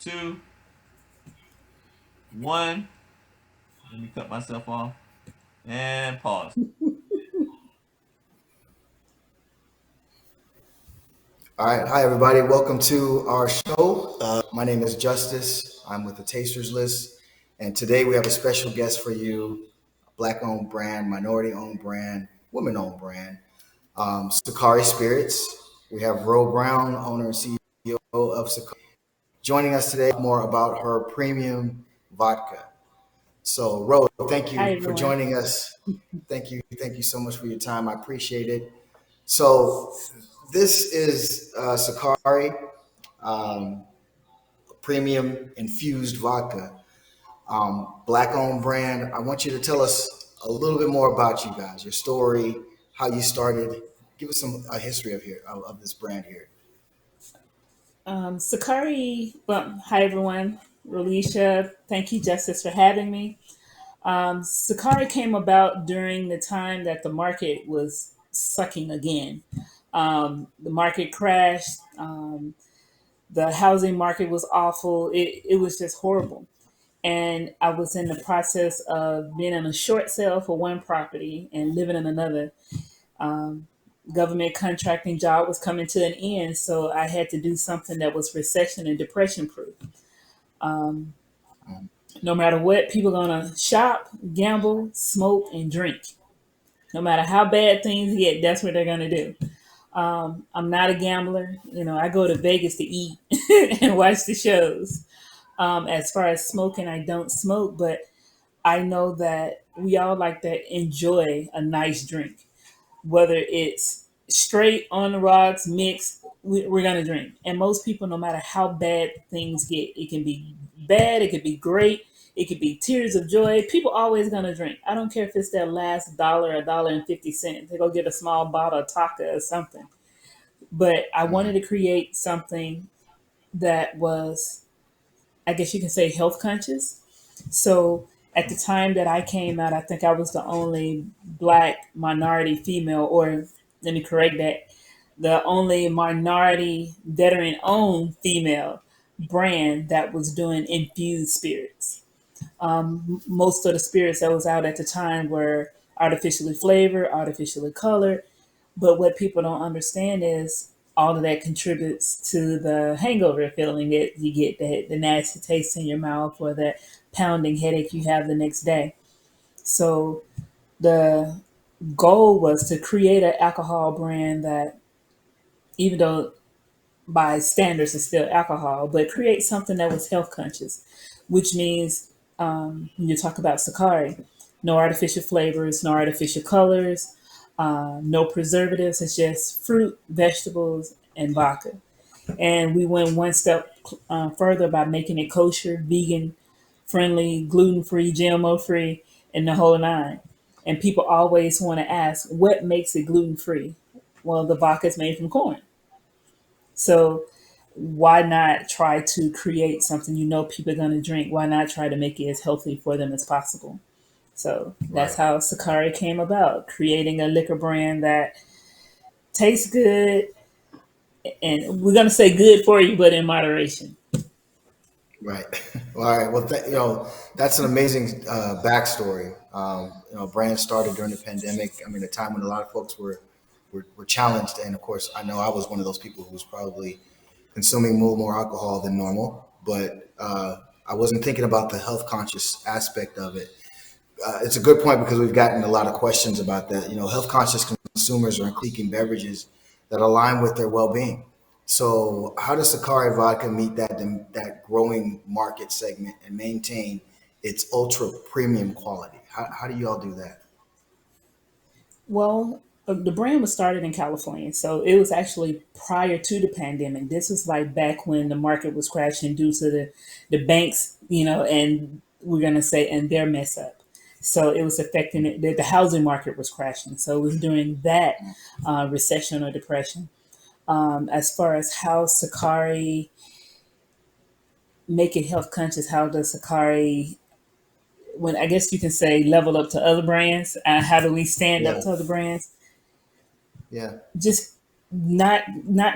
two, one. Let me cut myself off and pause. All right. Hi, everybody. Welcome to our show. My name is Justice. I'm with the Tasters List. And today we have a special guest for you, Black owned brand, minority owned brand, women owned brand, Sakari Spirits. We have Ro Brown, owner and CEO of Sakari, joining us today more about her premium vodka. So, Ro, thank Hi, you for everyone. joining us. Thank you. Thank you so much for your time. I appreciate it. So, this is Sakari um, premium infused vodka, black owned brand. I want you to tell us a little bit more about you guys, your story, how you started. Give us some a history of this brand here. Sakari, well, hi, everyone. Rolisha, thank you, Justice, for having me. Sakari came about during the time that the market was sucking again. The market crashed. The housing market was awful. It was just horrible. And I was in the process of being in a short sale for one property and living in another. Um, Government contracting job was coming to an end, so I had to do something that was recession and depression proof. Um, no matter what, people gonna shop, gamble, smoke, and drink. No matter how bad things get, that's what they're gonna do. I'm not a gambler. You know, I go to Vegas to eat and watch the shows. As far as smoking, I don't smoke, but I know that we all like to enjoy a nice drink, whether it's straight on the rocks, mixed, we're gonna drink. And most people, no matter how bad things get, it can be bad, it could be great, it could be tears of joy. People always gonna drink. I don't care if it's their last dollar, $1.50. They go get a small bottle of Taka or something. But I wanted Mhm. to create something that was, I guess you can say, health conscious. So at the time that I came out, I think I was the only black minority female, or let me correct that, the only minority veteran owned female brand that was doing infused spirits. Most of the spirits that was out at the time were artificially flavored, artificially colored. But what people don't understand is all of that contributes to the hangover feeling that you get, that the nasty taste in your mouth or that pounding headache you have the next day. So the goal was to create an alcohol brand that, even though by standards is still alcohol, but create something that was health conscious, which means when you talk about Sakari, no artificial flavors, no artificial colors, no preservatives. It's just fruit, vegetables, and vodka. And we went one step further by making it kosher, vegan friendly, gluten free, GMO free, and the whole nine. And people always want to ask, what makes it gluten free? Well, the vodka is made from corn. So why not try to create something you know people are going to drink? Why not try to make it as healthy for them as possible? So that's Right. how Sakari came about, creating a liquor brand that tastes good, and we're going to say good for you, but in moderation. Right. Well, all right. Well, that's an amazing backstory. Brand started during the pandemic. I mean, a time when a lot of folks were challenged, and of course, I know I was one of those people who was probably consuming more alcohol than normal, but I wasn't thinking about the health conscious aspect of it. It's a good point because we've gotten a lot of questions about that. Health conscious consumers are seeking beverages that align with their well being. So, how does Sakari Vodka meet that growing market segment and maintain its ultra premium quality? How do you all do that? Well, the brand was started in California, so it was actually prior to the pandemic. This was like back when the market was crashing due to the banks, and we're gonna say, and their mess up. So it was affecting it. The housing market was crashing. So it was during that recession or depression. As far as how Sakari make it health conscious, how does Sakari, when I guess you can say, level up to other brands? How do we stand up Yeah, to other brands? yeah, Just not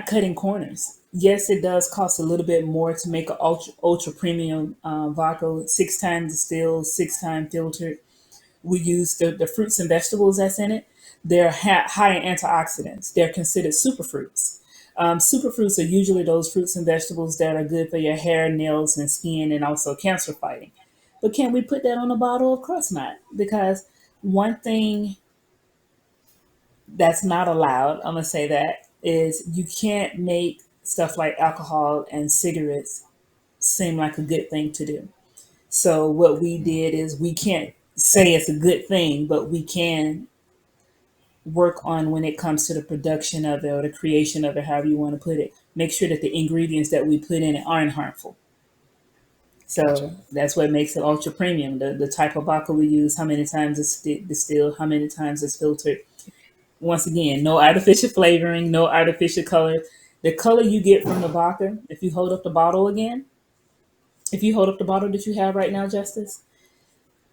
cutting corners. yes, it does cost a little bit more to make an ultra premium vodka, 6 times distilled, 6 times filtered. We use the fruits and vegetables that's in it. They're high in antioxidants. They're considered superfruits. Superfruits are usually those fruits and vegetables that are good for your hair, nails, and skin, and also cancer fighting. But can we put that on a bottle? Of course not. Because one thing that's not allowed, I'm going to say that, is you can't make stuff like alcohol and cigarettes seem like a good thing to do. So what we did is we can't say it's a good thing, but we can work on when it comes to the production of it or the creation of it, however you want to put it. Make sure that the ingredients that we put in it aren't harmful. Gotcha. So that's what makes it ultra premium. The type of vodka we use, how many times it's distilled, how many times it's filtered. Once again, no artificial flavoring, no artificial color. The color you get from the vodka, if you hold up the bottle again, if you hold up the bottle that you have right now, Justice,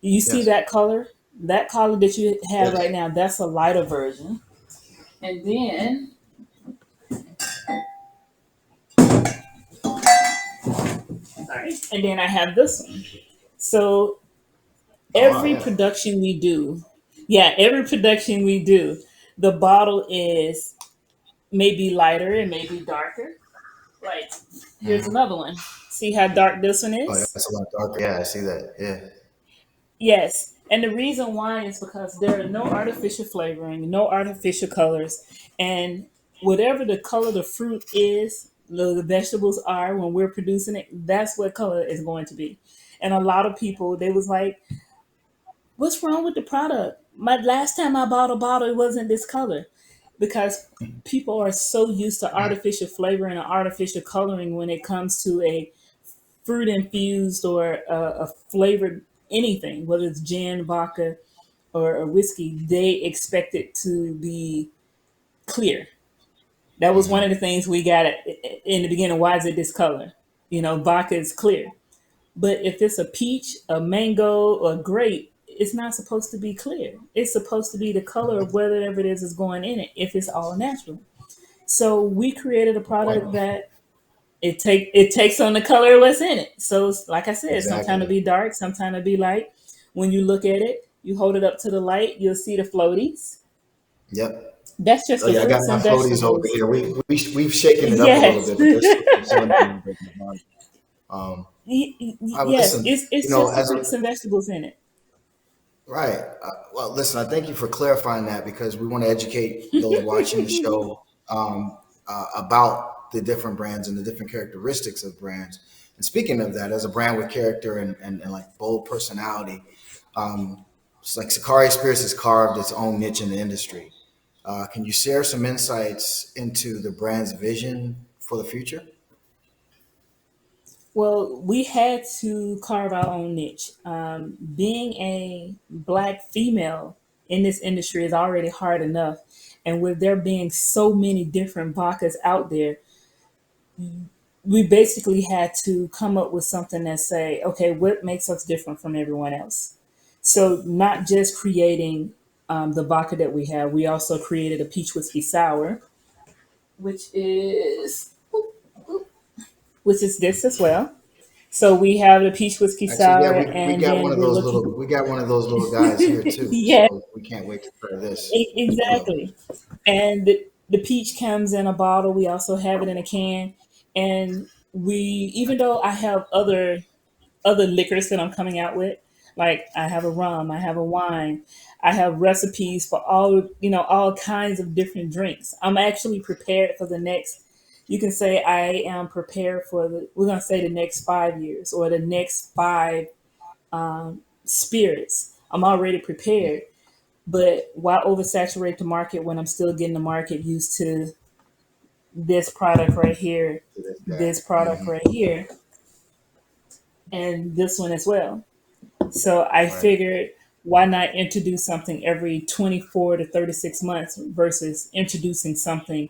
you see Yes. that color that you have right Yes. now, that's a lighter version. And then, sorry, and then I have this one. So Oh wow. every Yeah. production we do, yeah, every production we do, the bottle is maybe lighter and maybe darker. Like, here's Mhm. another one. See how dark this one Oh, yeah, is? that's a lot darker. Yeah, I see that. Yeah. Yes. And the reason why is because there are no artificial flavoring, no artificial colors, and whatever the color the fruit is, the vegetables are when we're producing it, that's what color is going to be. And a lot of people, they was like, what's wrong with the product? My last time I bought a bottle, it wasn't this color. Because people are so used to artificial flavoring and artificial coloring when it comes to a fruit infused or a flavored anything, whether it's gin, vodka, or whiskey, they expect it to be clear. That was one Hmm. of the things we got in the beginning. Why is it this color? You know, vodka is clear. But if it's a peach, a mango, or a grape, it's not supposed to be clear. It's supposed to be the color of whatever it is going in it, if it's all natural. So we created a Good point. product that it takes on the color of what's in it. So like I said, sometimes it'll Exactly. be dark, sometimes it'll be light. When you look at it, you hold it up to the light, you'll see the floaties. Yep. That's just Oh the yeah, I got fruits my and floaties over vegetables. here. We've shaken it up a little Yes. bit, but there's still some sun in there. Um, I would Yes, listen. You it's know, just the as a fruits and vegetables in it. right. Well, listen. I thank you for clarifying that because we want to educate those watching the show about the different brands and the different characteristics of brands. And speaking of that, as a brand with character and like bold personality, it's like Sakari Spirits has carved its own niche in the industry. Can you share some insights into the brand's vision for the future? Well, we had to carve our own niche. Being a black female in this industry is already hard enough. And with there being so many different vodkas out there, we basically had to come up with something that say, okay, what makes us different from everyone else? So not just creating the vodka that we have, we also created a peach whiskey sour, which is this as well. So we have the peach whiskey Actually, yeah, sour, we and got one then of we're those looking. little we got one of those little guys here too. Yeah, So we can't wait to try this. Yep. exactly. And the peach comes in a bottle. We also have it in a can, and we even though I have other liquors that I'm coming out with. Like I have a rum, I have a wine, I have recipes for all kinds of different drinks. I'm actually prepared for the next. You can say I am prepared for the. We're gonna say the next 5 years or the next five spirits. I'm already prepared. But why oversaturate the market when I'm still getting the market used to this product right here, To this guy. this product Hmm. right here, and this one as well? So I Right. figured, why not introduce something every 24 to 36 months versus introducing something,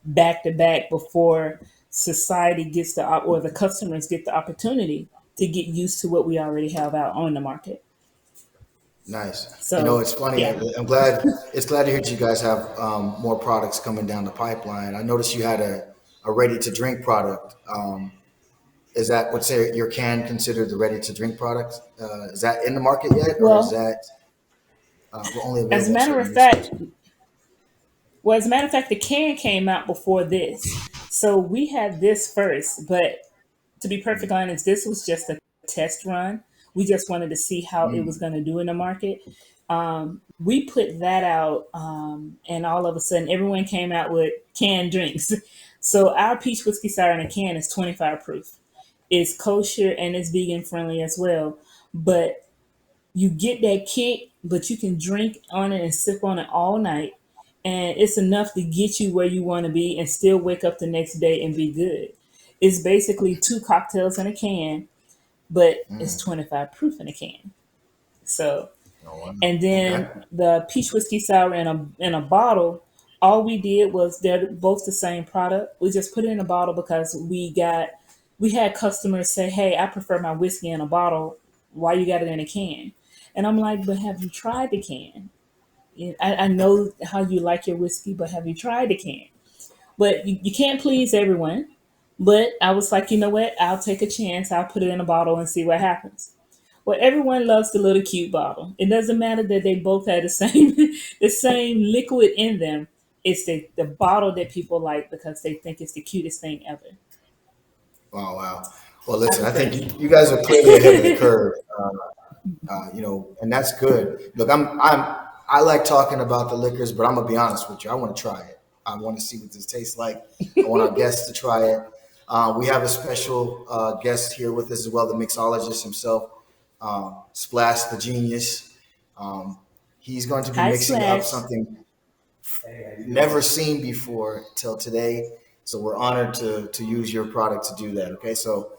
back to back before society gets or the customers get the opportunity to get used to what we already have out on the market. Nice. You know, So, it's funny. yeah. I'm glad. It's glad to hear that you guys have more products coming down the pipeline. I noticed you had a ready to drink product. Is that what's your can considered the ready to drink product? Is that in the market yet, or is Well, that only as a available in matter certain of fact, retailers? the can came out before this. So we had this first, but to be perfectly honest, this was just a test run. We just wanted to see how it was Mm. going to do in the market. We put that out, and all of a sudden, everyone came out with canned drinks. So our peach whiskey sour in a can is 25 proof. It's kosher and it's vegan friendly as well. But you get that kick, but you can drink on it and sip on it all night. And it's enough to get you where you want to be and still wake up the next day and be good. It's basically two cocktails in a can, but it's Mm. 25 proof in a can. So, Oh, wow. and Okay. then the peach whiskey sour in a bottle, all we did was they're both the same product. We just put it in a bottle because we had customers say, "Hey, I prefer my whiskey in a bottle. Why you got it in a can?" And I'm like, "But have you tried the can? I know how you like your whiskey, but have you tried the can?" But you can't please everyone. But I was like, you know what? I'll take a chance. I'll put it in a bottle and see what happens. Well, everyone loves the little cute bottle. It doesn't matter that they both had the same the same liquid in them. It's the bottle that people like because they think it's the cutest thing ever. Wow, wow. Well, I listen, I prefer think can. you guys are clearly ahead of the curve. And that's good. Look, I like talking about the liquors, but I'm gonna be honest with you. I want to try it. I want to see what this tastes like. I want our guests to try it. We have a special guest here with us as well, the mixologist himself, Splash the Genius. Um, he's going to be Hi, mixing up Splash. something never seen before till today. So we're honored to use your product to do that. Okay, so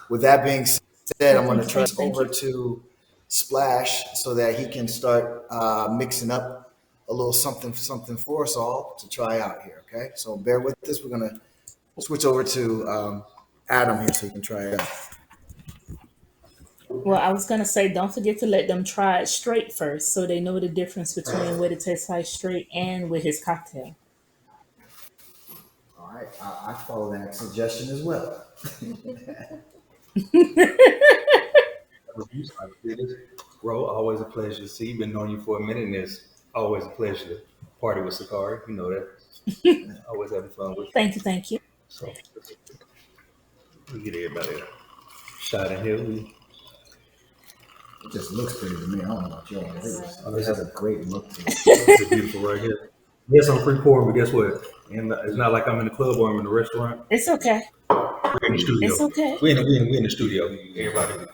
with that being said, Oh, I'm going thank to you, turn thank you, this thank over you. to Splash so that he can start mixing up a little something for us all to try out here. Okay, so bear with us. We're gonna switch over to Adam here so he can try it out. Well, I was gonna say, don't forget to let them try it straight first, so they know the difference between what it tastes like straight and with his cocktail. All right, I follow that suggestion as well. Bro, always a pleasure to see you. Been knowing you for a minute, and it's always a pleasure to party with Sakari. You know that. Always having fun with you. Thank you, thank you. So we get everybody a shot in here. It just looks pretty to me. I don't know about y'all. It This has is a great look to it. this is beautiful right here. Yes, I'm free pouring, but guess what? And it's not like I'm in the club or I'm in the restaurant. It's okay. We're in the It's studio. okay. We in the studio. Everybody.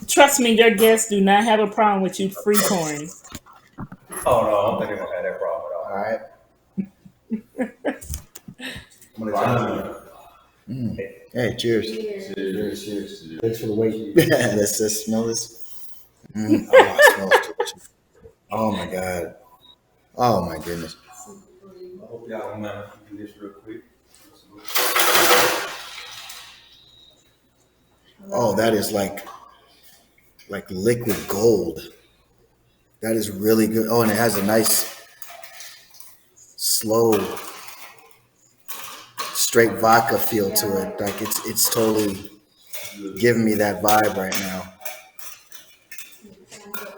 Trust me, your guests do not have a problem with you free pouring. Oh no, I don't think they're gonna have that problem at All all. right. I'm gonna try it. Hey, cheers. Cheers. Thanks for the wait. Let's just smell this. Oh, it smells delicious. Oh my god. Oh my goodness. I hope y'all don't mind if we do this real quick. Oh, that is like liquid gold. That is really good. Oh, and it has a nice, slow, straight vodka feel to it. Like it's totally giving me that vibe right now.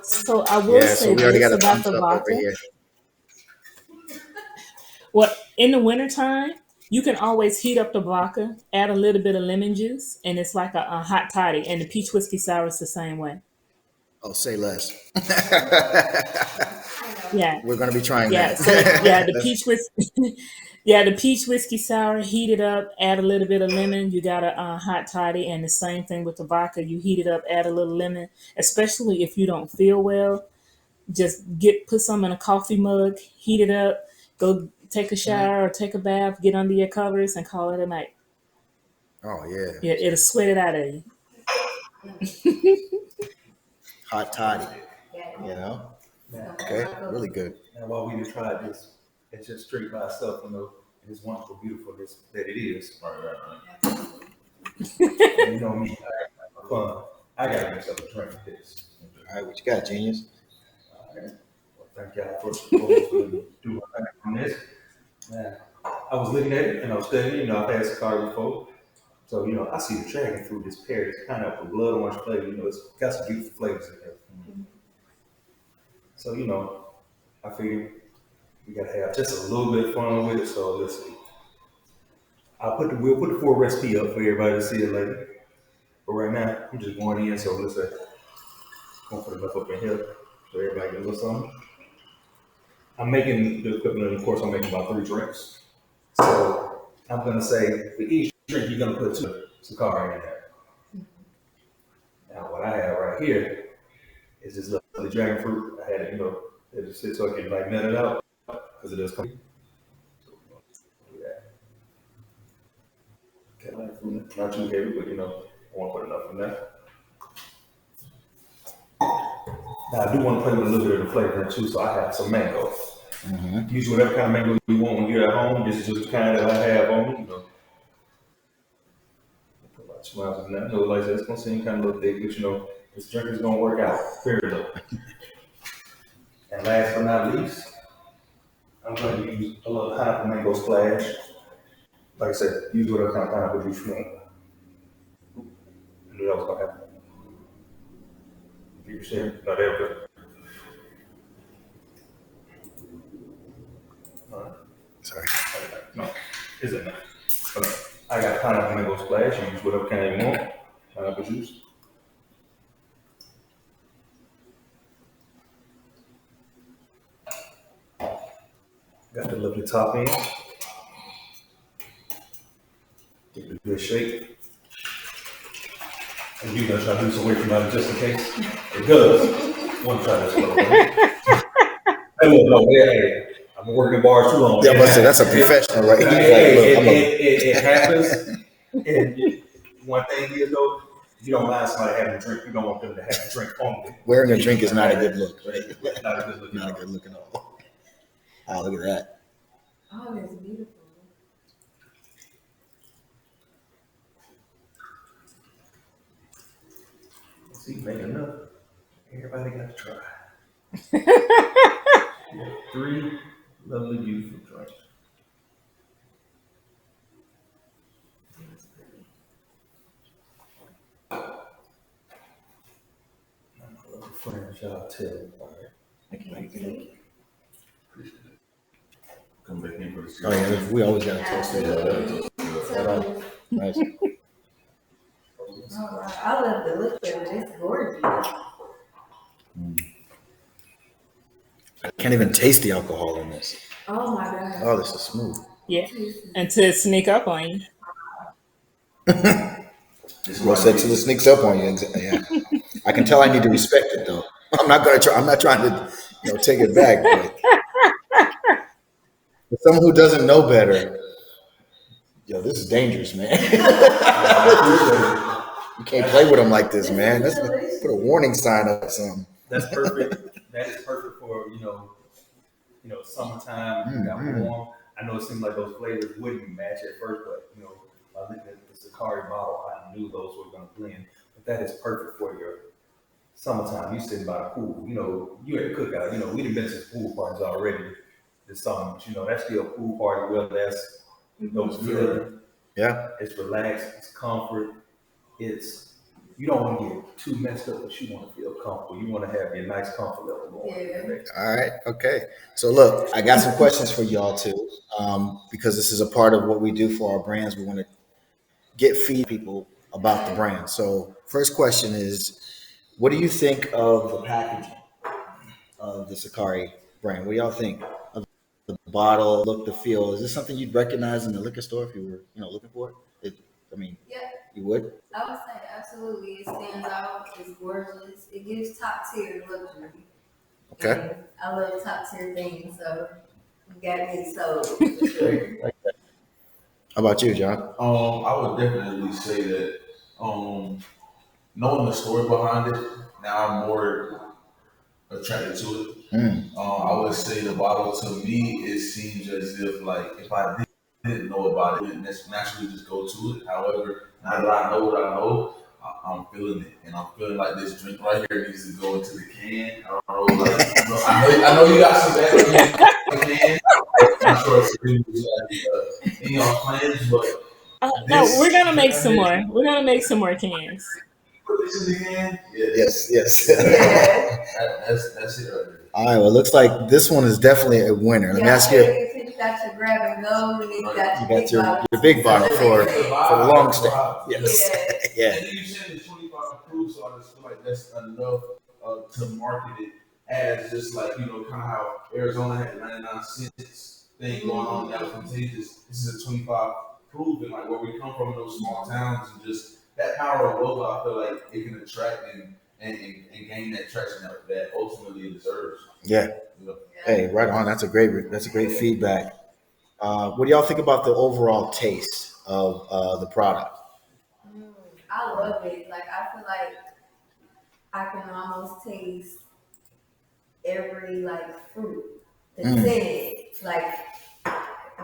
So I will Yeah. So say we already this got a about thumbs the up over vodka. here. Well, in the wintertime, you can always heat up the vodka, add a little bit of lemon juice, and it's like a hot toddy. And the peach whiskey sour is the same way. Oh, say less. Yeah. We're gonna be trying Yeah, so yeah, that. the peach whiskey, yeah, the peach whiskey sour. Heat it up, add a little bit of lemon. You got a hot toddy, and the same thing with the vodka. You heat it up, add a little lemon. Especially if you don't feel well, just put some in a coffee mug, heat it up, go take a shower or take a bath, get under your covers, and call it a night. Oh yeah, Yeah, it'll sweat it out of you. hot toddy. You know. Now, Okay, really good. now while we just tried this, it's just straight by itself, and it's wonderful, beautifulness that it is. And you know me, I have fun. I gotta make myself a drink with this. All right, what you got, genius? All right. Well, thank y'all for do my thing on this. Now, I was looking at it and I was studying. You know, I've had Sakari before, so you know, I see the dragon fruit, this pear, it's kind of a blood orange flavor. You know, it's got some beautiful flavors in there. So you know, I figured we gotta have just a little bit of fun with it. So let's see. We'll put the full recipe up for everybody to see it later. But right now, I'm just going in. So let's say, I'm gonna put enough up in here so everybody can look something. I'm making the equivalent, of course, I'm making about 3 drinks. So I'm gonna say for each drink, you're gonna put 2 Sakari in there. Now, what I have right here is this lovely dragon fruit. I had it, you know, it just sits so I can like melt it out because it does come. So we're gonna do that. Okay, not too heavy, but you know, I want to put enough in there. Now I do want to play with a little bit of the flavor too, so I have some mango. Use whatever kind of mango you want when you're at home. This is just the kind that I have on me. You know, put about 2 ounces in that. No, like that's gonna seem kind of a little thick, but you know, this drink is gonna work out very low. And last but not least, I'm going to use a little pineapple mango splash. Like I said, use whatever kind of pineapple juice you want. I knew that was gonna happen. Keep your shit. No, there we go. Sorry. No, is it not? Okay. I got pineapple mango splash. You use whatever kind you want. Pineapple juice. Got the lovely topping. Give it a good shake. And you're gonna try to do some weight from out just in case. It does. Want to try this slow, right? Hey, look, no, hey, I've been working in bars too long. Yeah, but that's a professional, right? It happens. And one thing is though, you don't mind somebody having a drink. You don't want them to have a drink only. Wearing a drink is not a good look, right? Not a good look. Not a good look at all. Oh, look at that. Oh, that's beautiful. See, make enough. Everybody got to try. 3 lovely, beautiful drinks. Friends, y'all tell. All right. Come back in for the Oh yeah, we always gotta taste it. Nice. Oh, wow. I love the look of it. It's gorgeous. I can't even taste the alcohol in this. Oh my God. Oh, this is smooth. Yeah. And to sneak up on you. Well said till it sneaks up on you. Yeah. I can tell I need to respect it though. I'm not trying to, take it back. But for someone who doesn't know better, this is dangerous, man. You can't play with them like this, man. Let's put a warning sign up or something. That's perfect. That is perfect for summertime. Got warm. I know it seemed like those flavors wouldn't match at first, but by looking at the Sakari bottle, I knew those were going to blend. But that is perfect for your summertime. You sitting by the pool. You at the cookout. We done been to pool parties already this summer. But, that's still a pool party. Well, that's those feeling. Yeah. It's relaxed. It's comfort. You don't want to get too messed up, but you want to feel comfortable. You want to have your nice comfort level going. Yeah. All right. Okay. So look, I got some questions for y'all too, because this is a part of what we do for our brands. We want to feed people about the brand. So first question is, what do you think of the packaging of the Sakari brand? What do y'all think of the bottle, look, the feel? Is this something you'd recognize in the liquor store if you were, looking for it? Yeah, You would? I would say absolutely. It stands out. It's gorgeous. It gives top tier luxury. Okay. And I love top tier things, so you got me sold for sure. How about you, John? I would definitely say that knowing the story behind it, now I'm more attracted to it. I would say the bottle, to me, it seems as if if I didn't know about it, it naturally just go to it. However, now that I know what I know, I'm feeling it, and I'm feeling like this drink right here needs to go into the can. I don't know, like, I know you got some bad in the can. I'm not sure it's in your plans, but No, we're this gonna make drink some right more. here, We're gonna make some more cans. put this in the can. Yeah, Yes. that's it right there. All right. Well, it looks like this one is definitely a winner. Let me ask you. You got your grab and go, and then you got You your got big bottle. your big bottle for the long stay. Yes. Yeah. And then you said it's 25 proof, so I just feel like that's enough to market it as just like, kind of how Arizona had the 99 cents thing going on that was contagious. This is a 25 proof, and like where we come from in those small towns, and just that power of logo, I feel like it can attract and gain that traction that ultimately it deserves. Yeah. Hey, right on. That's a great feedback. What do y'all think about the overall taste of the product? I love it. Like, I feel like I can almost taste every like fruit that's in it, like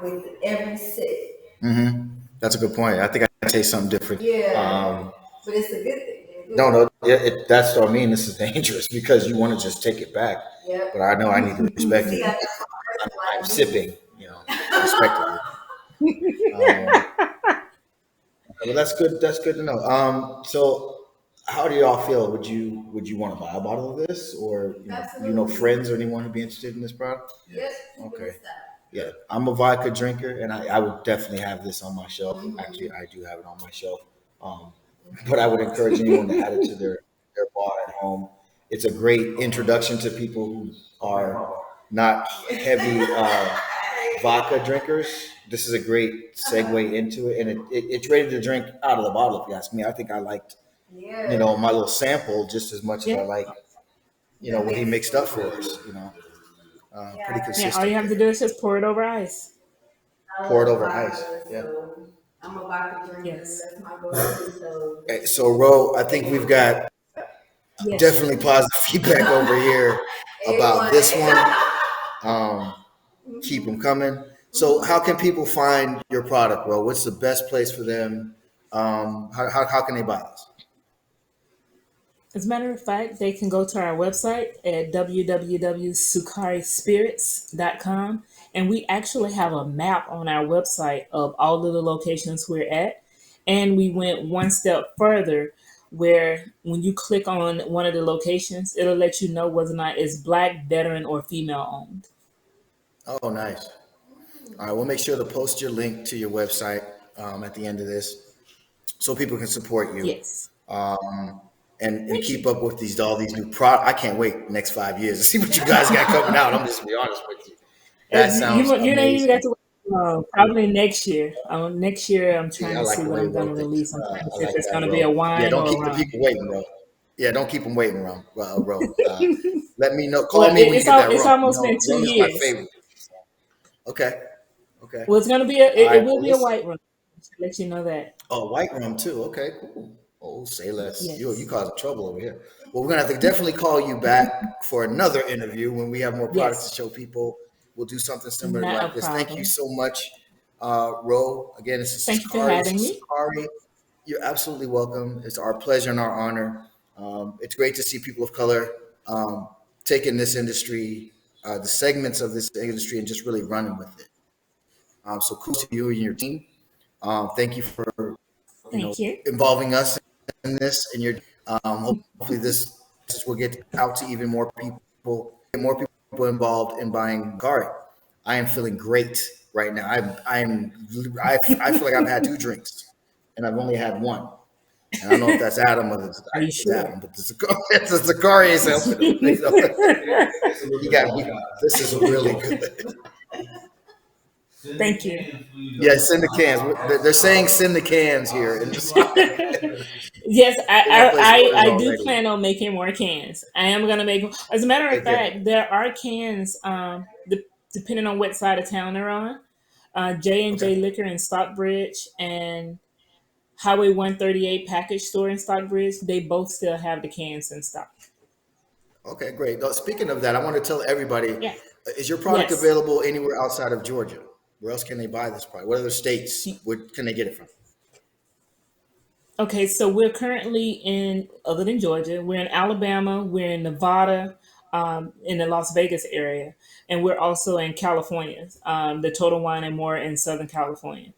with every sip. Mm-hmm. That's a good point. I think I taste something different. Yeah, but it's a good thing. No. Yeah, that's what I mean. This is dangerous because you want to just take it back. Yep. But I know I need to respect See, it. I'm sipping, respectively. Well, that's good. That's good to know. So, how do y'all feel? Would you want to buy a bottle of this, or friends or anyone who'd be interested in this product? Yep. Okay. Yeah, I'm a vodka drinker, and I would definitely have this on my shelf. Actually, I do have it on my shelf. But I would encourage anyone to add it to their bar at home. It's a great introduction to people who are not heavy vodka drinkers. This is a great segue into it, and it's ready to drink out of the bottle. If you ask me, I think I liked my little sample just as much as I like what he mixed up for us. Pretty consistent. Yeah, all you have to do is just pour it over ice. Pour it over ice. Yeah. So I'm a vodka drinker. Yes. That's my go-to. So, Ro, I think we've got definitely positive feedback over here about this one. Keep them coming. So, how can people find your product, Ro? What's the best place for them? How can they buy this? As a matter of fact, they can go to our website at www.sukarispirits.com, and we actually have a map on our website of all of the locations we're at. And we went one step further, where when you click on one of the locations, it'll let you know whether or not it's Black, veteran, or female owned. Oh, nice. All right, we'll make sure to post your link to your website at the end of this, so people can support you. Yes. And keep up with all these new products. I can't wait next 5 years to see what you guys got coming out. I'm just gonna be honest with you. That sounds amazing. You don't even got to wait. Probably next year. Next year, I'm trying to see what I'm going to release. I'm trying to see if it's going to be a wine. Yeah, don't or keep a the rum. people waiting, bro. Yeah, don't keep them waiting, bro. Let me know. Call me when you get that It's rum. almost been 2 rum years. is my favorite. Okay. Well, it's going to be it will be a white rum. To let you know that. Oh, white rum too. Okay, cool. Oh, say less. Yes. You causing trouble over here. Well, we're gonna have to definitely call you back for another interview when we have more products to show people. We'll do something similar like this. Problem. Thank you so much, Ro. Again, it's Thank you for having me. Sukari. You're absolutely welcome. It's our pleasure and our honor. It's great to see people of color taking this industry, the segments of this industry, and just really running with it. So kudos to you and your team. Thank you for involving us in this, and your hopefully this will get out to even more people, get more people involved in buying Sukari. I am feeling great right now. I feel like I've had 2 drinks and I've only had 1. And I don't know if that's Adam or it's Adam, but the Sukari is helping. This is really good. Thank you. Yeah, send the cans. They're saying send the cans here. Yes, I do plan on making more cans. I am going to make. As a matter of fact, there are cans, depending on what side of town they're on. J&J Liquor in Stockbridge and Highway 138 Package Store in Stockbridge. They both still have the cans in stock. Okay, great. Speaking of that, I want to tell everybody: is your product available anywhere outside of Georgia? Where else can they buy this product? What other states can they get it from? Okay, so we're currently in, other than Georgia, we're in Alabama, we're in Nevada, in the Las Vegas area, and we're also in California, the Total Wine and More in Southern California.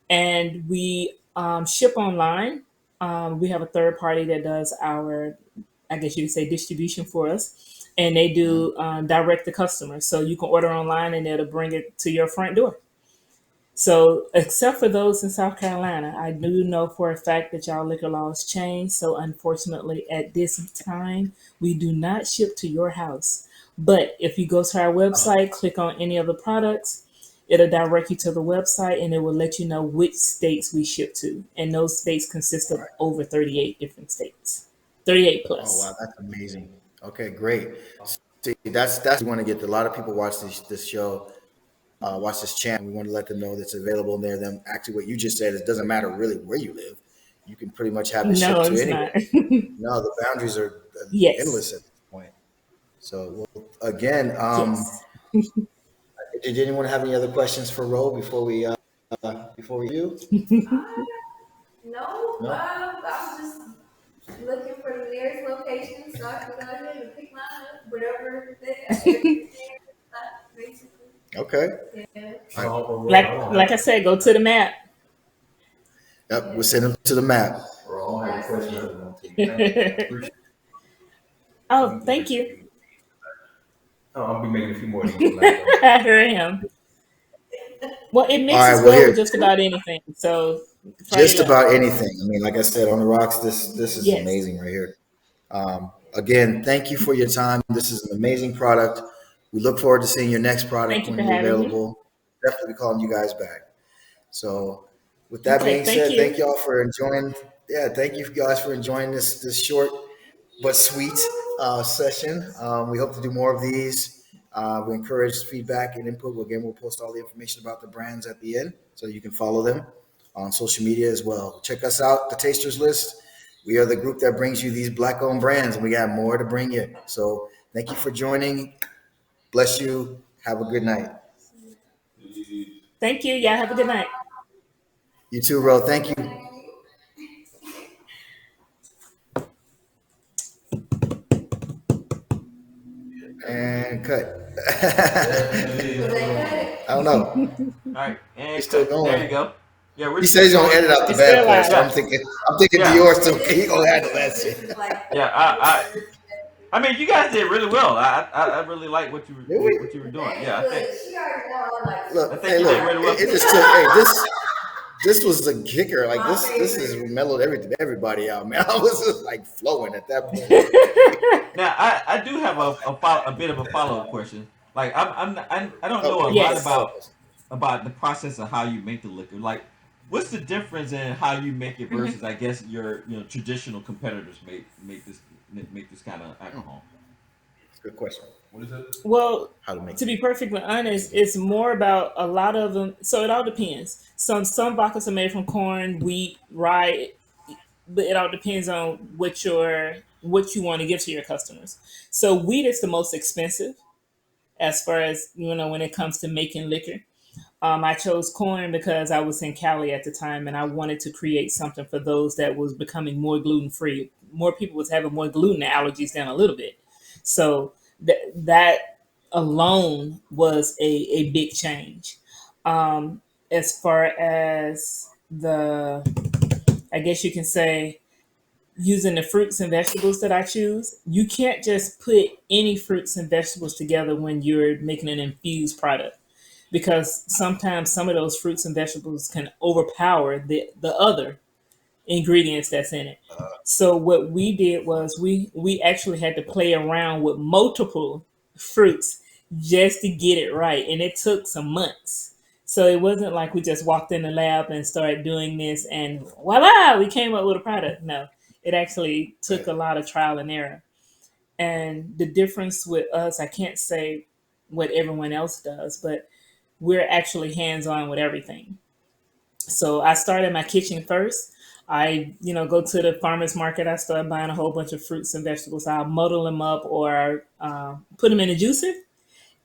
And we ship online. We have a third party that does our, I guess you could say, distribution for us, and they Mm. do direct to customer. So you can order online, and it'll bring it to your front door. So, except for those in South Carolina, I do know for a fact that y'all liquor laws changed. So, unfortunately, at this time, we do not ship to your house. But if you go to our website, click on any of the products, it'll direct you to the website and it will let you know which states we ship to. And those states consist of Right. over 38 different states, 38 Oh plus. wow, that's amazing. Okay, great. See, that's we want to get a lot of people watch this show, watch this channel. We want to let them know that's available there. Them actually, what you just said, it doesn't matter really where you live. You can pretty much have it No, shipped to it's anywhere. not. No, the boundaries are Yes. endless at this point. So well, again, Yes. did anyone have any other questions for Ro before we do? No, No. I was just looking for the nearest location so I could go ahead and pick mine up, whatever everything basically. Okay. Yeah. Like I said, go to the map. Yep. We'll send them to the map. Bro, I don't have a question other than to you. Thank you. Appreciate Oh, it. thank you. Oh, I'll be making a few more of these tonight. I heard him. Well, it All mixes right. Well, well here, with just about anything. So try just your luck. about anything. I mean, like I said, on the rocks, this is Yes. amazing right here. Again, thank you for your time. This is an amazing product. We look forward to seeing your next product Thank you when for you're having me. available. Definitely calling you guys back. So, with that Okay, being thank said, thank you. y'all for enjoying. Yeah, thank you guys for enjoying this short but sweet session. We hope to do more of these. We encourage feedback and input. Again, we'll post all the information about the brands at the end so you can follow them on social media as well. Check us out, the Tasters List. We are the group that brings you these black owned brands, and we got more to bring you. So thank you for joining. Bless you. Have a good night. Thank you. Y'all have a good night. You too, Ro. Thank you. And cut. I don't know. All right, and He's still cut. There you going. go. Yeah, we're He said he's gonna edit out the It's bad still part, so live. I'm thinking Yeah. Dior still he gonna handle that shit. Yeah. I mean, you guys did really well. I really like what you Did we? what you were doing. Yeah, I think She already know I like I Look, think hey, you look, did really well. it just took. Hey, this was the kicker. Like this is mellowed everybody out, man. I was just like flowing at that point. Now, I do have a bit of a follow up question. Like I don't know a Okay, lot Yes. about the process of how you make the liquor. Like, what's the difference in how you make it Mhm. versus I guess your traditional competitors make this kind of alcohol. good question. What is it? Well, How to make to it? be perfectly honest, it's more about a lot of them. So it all depends. Some vodkas are made from corn, wheat, rye, but it all depends on what you want to give to your customers. So wheat is the most expensive as far as when it comes to making liquor. I chose corn because I was in Cali at the time and I wanted to create something for those that was becoming more gluten free. More people was having more gluten allergies than a little bit. So that alone was a big change. As far as I guess you can say, using the fruits and vegetables that I choose, you can't just put any fruits and vegetables together when you're making an infused product because sometimes some of those fruits and vegetables can overpower the other ingredients that's in it. So what we did was we actually had to play around with multiple fruits just to get it right, and it took some months. So it wasn't like we just walked in the lab and started doing this and voila, we came up with a product. No, it actually took Right. a lot of trial and error. And the difference with us, I can't say what everyone else does, but we're actually hands on with everything. So I started my kitchen first. I go to the farmer's market. I started buying a whole bunch of fruits and vegetables. I'll muddle them up or put them in a juicer,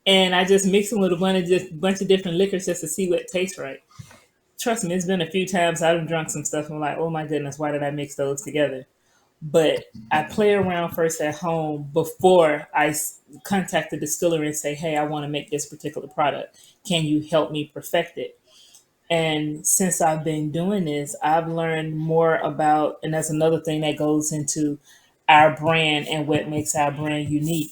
and I just mix them with a bunch of different liquors just to see what tastes right. trust me, it's been a few times I've drunk some stuff and I'm like, oh my goodness, why did I mix those together? But I play around first at home before contact the distillery and say, hey, I want to make this particular product. Can you help me perfect it? And since I've been doing this, I've learned more about, and that's another thing that goes into our brand and what makes our brand unique.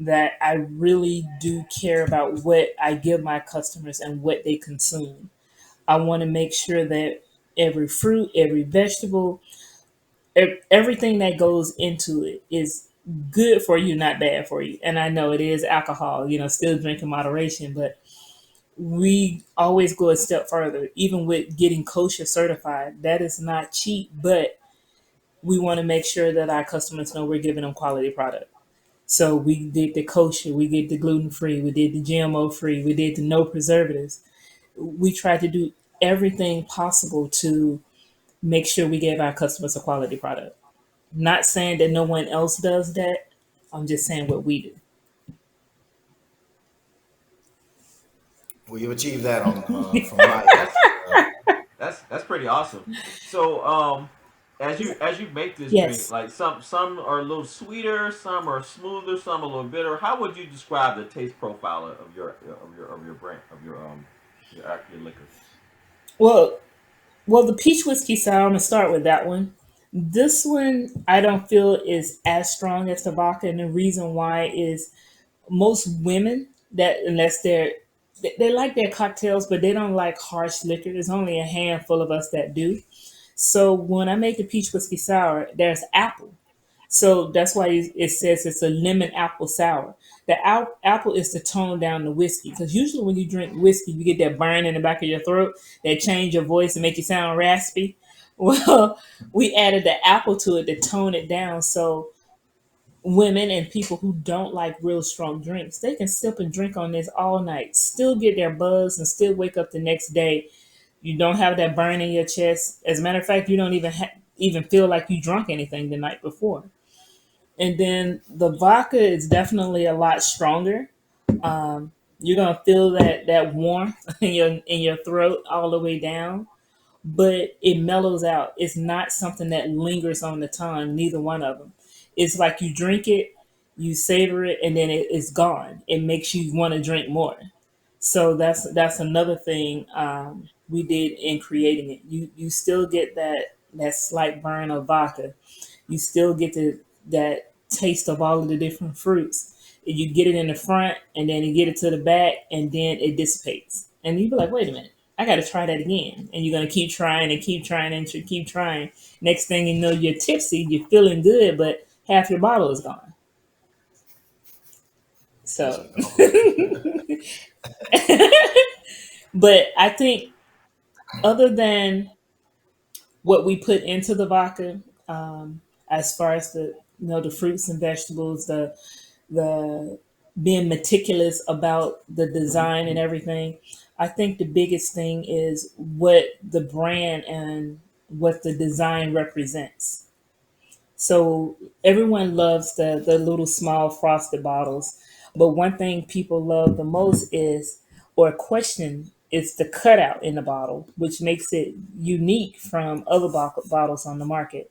That I really do care about what I give my customers and what they consume. I want to make sure that every fruit, every vegetable, everything that goes into it is good for you, not bad for you. And I know it is alcohol, still drink in moderation, but we always go a step further, even with getting kosher certified. That is not cheap, but we want to make sure that our customers know we're giving them quality product. So we did the kosher, we did the gluten free, we did the GMO free, we did the no preservatives. We tried to do everything possible to make sure we gave our customers a quality product. Not saying that no one else does that. I'm just saying what we do. Well, you achieve that on from my end. That's that's pretty awesome. So as you make this drink, Yes. like some are a little sweeter, some are smoother, some a little bitter. How would you describe the taste profile of your brand your liquor? Well, well, the peach whiskey sour. I'm gonna start with that one. This one I don't feel is as strong as the vodka, and the reason why is most women that unless they like their cocktails, but they don't like harsh liquor. There's only a handful of us that do. So when I make the peach whiskey sour, there's apple. So that's why it says it's a lemon apple sour. The apple is to tone down the whiskey because usually when you drink whiskey, you get that burn in the back of your throat that change your voice and make you sound raspy. Well, we added the apple to it to tone it down. So women and people who don't like real strong drinks, they can sip and drink on this all night, still get their buzz, and still wake up the next day. You don't have that burn in your chest. As a matter of fact, you don't even feel like you drunk anything the night before. And then the vodka is definitely a lot stronger. You're gonna feel that warmth in your throat all the way down, but it mellows out. It's not something that lingers on the tongue. Neither one of them. It's like you drink it, you savor it, and then it's gone. It makes you want to drink more. So that's another thing we did in creating it. You still get that slight burn of vodka. You still get that taste of all of the different fruits. You get it in the front, and then you get it to the back, and then it dissipates. And you be like, wait a minute, I got to try that again. And you're gonna keep trying and keep trying and keep trying. Next thing you know, you're tipsy, you're feeling good, but half your bottle is gone. So, but I think other than what we put into the vodka, as far as the fruits and vegetables, the being meticulous about the design and everything. I think the biggest thing is what the brand and what the design represents. So everyone loves the little small frosted bottles, but one thing people love the most is or question is the cutout in the bottle, which makes it unique from other bottles on the market.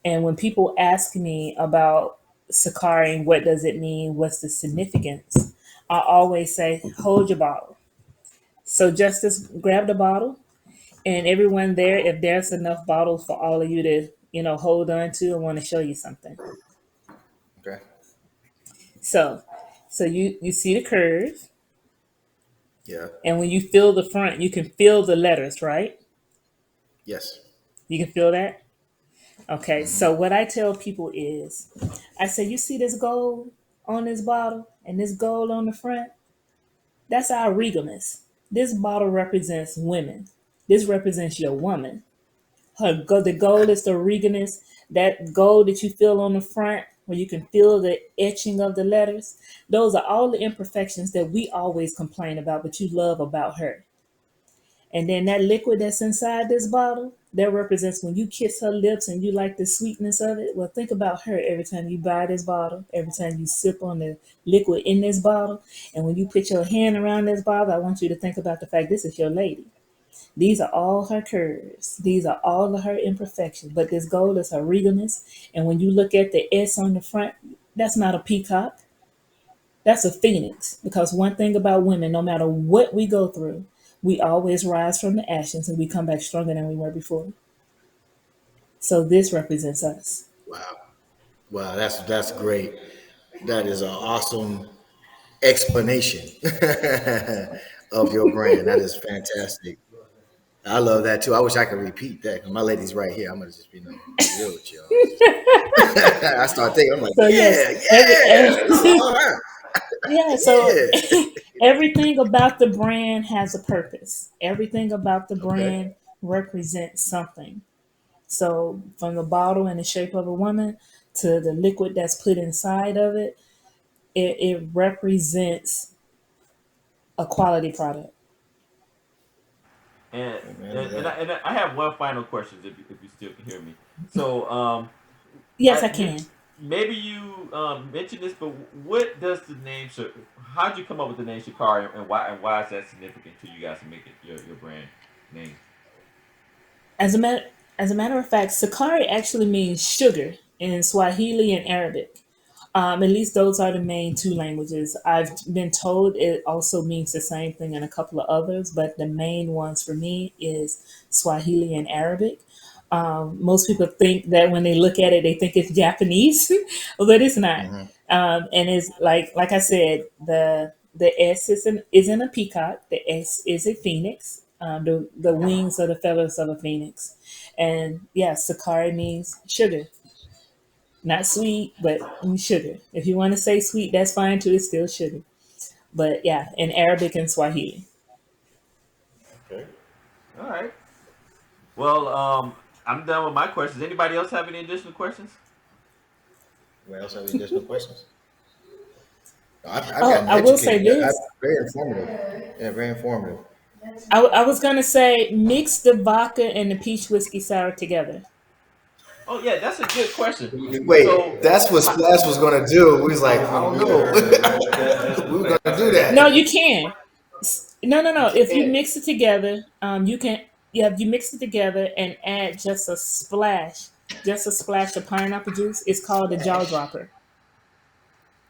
And when people ask me about Sakari, what does it mean? What's the significance? I always say, hold your bottle. So Justice, grab the bottle, and everyone there, if there's enough bottles for all of you to, hold on to, I want to show you something. Okay. So, so you see the curve, Yeah. and when you feel the front, you can feel the letters, right? Yes. You can feel that. Okay. Hmm. So what I tell people is, I say, you see this gold on this bottle and this gold on the front. That's our regalness. This bottle represents women. This represents your woman. The gold is the regalness. That gold that you feel on the front, where you can feel the etching of the letters. Those are all the imperfections that we always complain about, but you love about her. And then that liquid that's inside this bottle, that represents when you kiss her lips and you like the sweetness of it. Well, think about her every time you buy this bottle, every time you sip on the liquid in this bottle. And when you put your hand around this bottle, I want you to think about the fact this is your lady. These are all her curves. These are all of her imperfections. But this gold is her regalness. And when you look at the S on the front, that's not a peacock. That's a phoenix. Because one thing about women, no matter what we go through, we always rise from the ashes and we come back stronger than we were before. So this represents us. Wow. Wow, that's great. That is an awesome explanation of your brand. That is fantastic. I love that too. I wish I could repeat that. 'Cause my lady's right here. I'm gonna just be real with y'all. I start thinking, I'm like, So yes, every, all right, yeah. So yeah. everything about the brand has a purpose. Everything about the Okay. brand represents something. So from the bottle in the shape of a woman to the liquid that's put inside of it, it represents a quality product. And Amen to that. I have one final question if you still can hear me. So Yes, I I you can. maybe you mentioned this, but what does the name? How'd you come up with the name Shakari, and why is that significant to you guys to make it your brand name? As a matter as a matter of fact, Sakari actually means sugar in Swahili and Arabic. At least those are the main two languages. I've been told it also means the same thing in a couple of others, but the main ones for me is Swahili and Arabic. Most people think that when they look at it, they think it's Japanese, but it's not. Hmm. And it's like I said, the S isn't a peacock. The S is a phoenix. The wings are the feathers of a phoenix, and yeah, Sakari means sugar, not sweet, but sugar. If you want to say sweet, that's fine too. It's still sugar. But yeah, in Arabic and Swahili. Okay. All right. Well, I'm done with my questions. Anybody else have any additional questions? What else have any additional questions? I've Oh, gotten I will say educated. this. Very informative. Yeah, very informative. I was gonna say mix the vodka and the peach whiskey sour together. Oh yeah, that's a good question. Wait, So that's what Splash was gonna do. We was like, I don't know. We were gonna do No, that. you can. No, no, no. If you mix it together, you can. Yeah, you mix it together and add just a splash of pineapple juice. It's called a jaw dropper.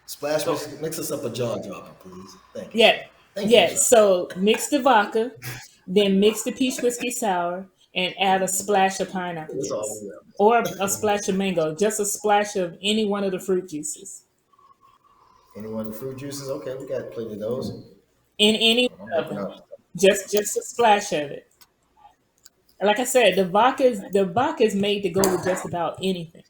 Splash, so mix us up a jaw dropper, please. Thank you, Yeah, sir. Thank you, yeah. sir. So mix the vodka, then mix the peach whiskey sour, and add a splash of pineapple That's all juice we have. or a splash of mango. Just a splash of any one of the fruit juices Anyone the fruit juices? Okay, we got plenty of those. in any I'm one of looking them. up. Just a splash of it. Like I said, the vodka is made to go with just about anything.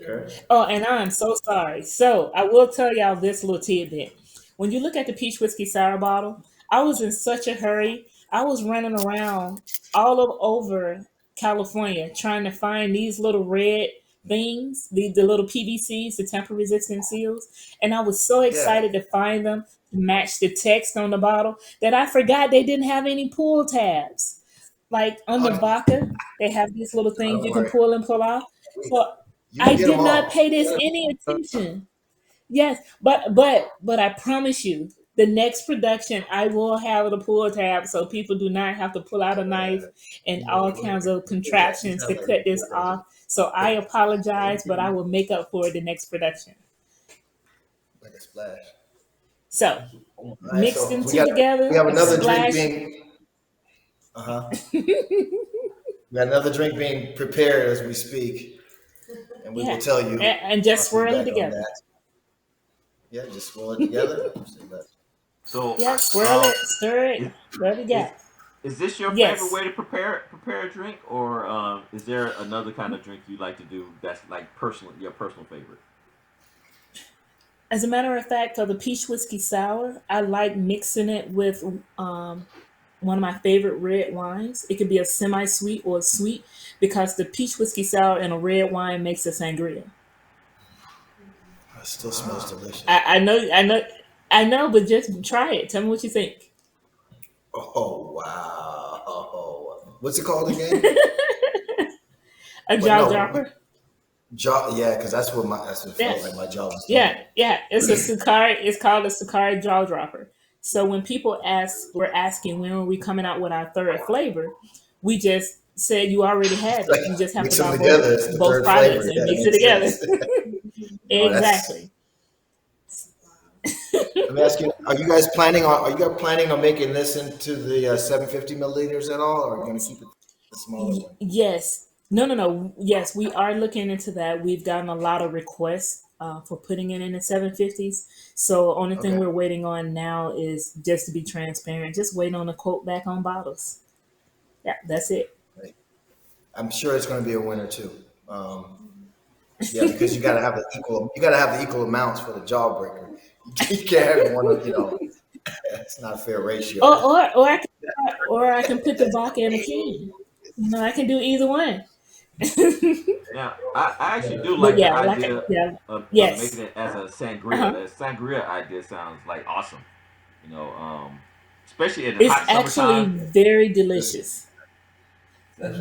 Okay. Oh, and I'm so sorry. So I will tell y'all this little tidbit. When you look at the peach whiskey sour bottle, I was in such a hurry. I was running around over California trying to find these little red things, the little PVCs, the tamper resistant seals. And I was so Yeah. excited to find them to match the text on the bottle that I forgot they didn't have any pull tabs. Like on the Oh, vodka, they have these little things don't you can worry. pull and pull off. So You I can get them did not all. pay this any attention. Yes, but I promise you, the next production I will have the pull tab so people do not have to pull out a knife and all kinds of contraptions to cut this off. So I apologize, but I will make up for it the next production. Like a splash. So All right, mix so them two we together, have a another drink splash. being we got another drink being prepared as we speak, and we will Yeah, tell you and our just swirl it feedback on together. that. Yeah, just swirl it together. so Yeah, swirl it, stir it, is whatever you is got. is this your favorite Yes. way to prepare a drink, or is there another kind of drink you like to do that's like your personal favorite? As a matter of fact, for the peach whiskey sour, I like mixing it with one of my favorite red wines. It could be a semi-sweet or sweet because the peach whiskey sour and a red wine makes a sangria. It still smells Ah, delicious. I know, but just try it. Tell me what you think. Oh wow! What's it called again? A But jaw no, dropper? jaw. Yeah, because that's what Yeah, felt like my jaw was doing. yeah, yeah. It's a Sakari. It's called a Sakari jaw dropper. So when people were asking when were we coming out with our third flavor, we just said you already have It's it. like You just have mix to them buy together. It's the both third flavor. products and Yeah, mix it it makes together. sense. Oh, that's. Exactly. Let me ask you: Are you guys planning on making this into the 750 milliliters at all, or are you going to keep it the smaller one? Yes. No, no, no. Yes, we are looking into that. We've gotten a lot of requests for putting it in the 750s. So only thing Okay. we're waiting on now is just to be transparent, just waiting on a quote back on bottles. Yeah, that's it. I'm sure it's going to be a winner too. Yeah, because you got to have the equal. You got to have the equal amounts for the jawbreaker. You can't have one. It's not a fair ratio. Or I can put the vodka in a can. I can do either one. Now, I actually do But like the yeah, idea yeah, of making yes. it as a sangria. Uh-huh. That sangria idea sounds like awesome. You know, especially in the It's hot actually summertime. very delicious.